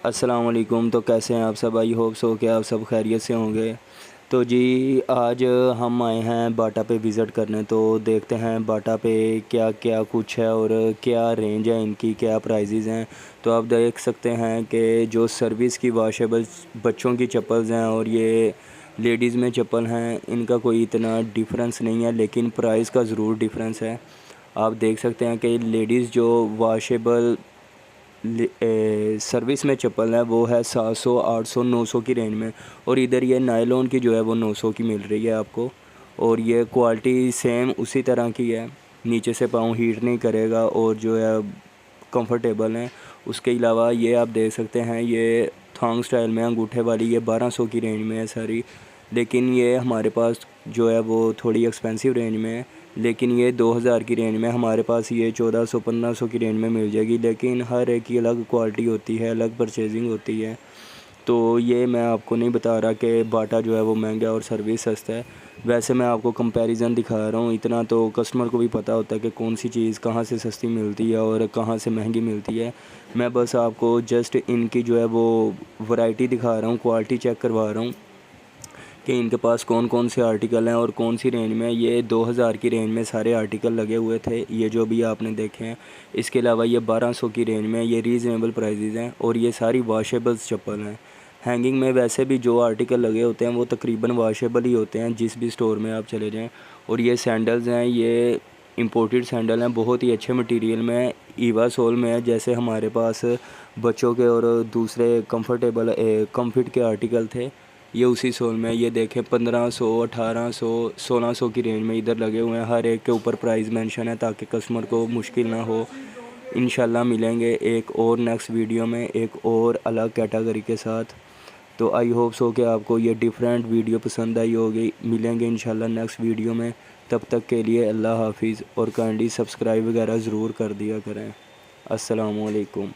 अस्सलाम वालेकुम। तो कैसे हैं आप सब? आई होप सो कि आप सब खैरियत से होंगे। तो जी आज हम आए हैं बाटा पे विज़िट करने, तो देखते हैं बाटा पे क्या क्या कुछ है और क्या रेंज है इनकी, क्या प्राइजेज़ हैं। तो आप देख सकते हैं कि जो सर्विस की वॉशेबल बच्चों की चप्पल्स हैं और ये लेडीज़ में चप्पल हैं, इनका कोई इतना डिफरेंस नहीं है, लेकिन प्राइस का ज़रूर डिफरेंस है। आप देख सकते हैं कि लेडीज़ जो वॉशेबल सर्विस में चप्पल है वो है 700, 800, 900 की रेंज में। और इधर ये नायलॉन की जो है वो 900 की मिल रही है आपको। और ये क्वालिटी सेम उसी तरह की है, नीचे से पाँव हीट नहीं करेगा और जो है कंफर्टेबल है। उसके अलावा ये आप देख सकते हैं, ये थॉन्ग स्टाइल में अंगूठे वाली, ये 1200 की रेंज में है सारी। लेकिन ये हमारे पास जो है वो थोड़ी एक्सपेंसिव रेंज में है, लेकिन ये 2000 की रेंज में हमारे पास ये 1400 1500 की रेंज में मिल जाएगी। लेकिन हर एक की अलग क्वालिटी होती है, अलग परचेजिंग होती है। तो ये मैं आपको नहीं बता रहा कि बाटा जो है वो महंगा और सर्विस सस्ता है। वैसे मैं आपको कंपैरिजन दिखा रहा हूँ, इतना तो कस्टमर को भी पता होता है कि कौन सी चीज़ कहाँ से सस्ती मिलती है और कहाँ से महंगी मिलती है। मैं बस आपको जस्ट इनकी जो है वो वैरायटी दिखा रहा हूँ, क्वालिटी चेक करवा रहा हूँ कि इनके पास कौन कौन से आर्टिकल हैं और कौन सी रेंज में। ये 2000 की रेंज में सारे आर्टिकल लगे हुए थे, ये जो भी आपने देखे हैं। इसके अलावा ये 1200 की रेंज में, ये रीज़नेबल प्राइजेज़ हैं और ये सारी वॉशेबल्स चप्पल हैं। हैंगिंग में वैसे भी जो आर्टिकल लगे होते हैं वो तकरीबन वॉशेबल ही होते हैं, जिस भी स्टोर में आप चले जाएँ। और ये सैंडल्स हैं, ये इंपोर्टेड सैंडल हैं, बहुत ही अच्छे मटेरियल में, ईवा सोल में है। जैसे हमारे पास बच्चों के और दूसरे कंफर्टेबल कम्फर्ट के आर्टिकल थे, ये उसी सोल में। ये देखें 1500, 1800, 1600 की रेंज में इधर लगे हुए हैं। हर एक के ऊपर प्राइस मेंशन है ताकि कस्टमर को मुश्किल ना हो। इंशाल्लाह मिलेंगे एक और नेक्स्ट वीडियो में एक और अलग कैटेगरी के साथ। तो आई होप सो कि आपको ये डिफरेंट वीडियो पसंद आई होगी। मिलेंगे इंशाल्लाह नेक्स्ट वीडियो में। तब तक के लिए अल्लाह हाफिज़ और काइंडली सब्सक्राइब वगैरह ज़रूर कर दिया करें। अस्सलाम वालेकुम।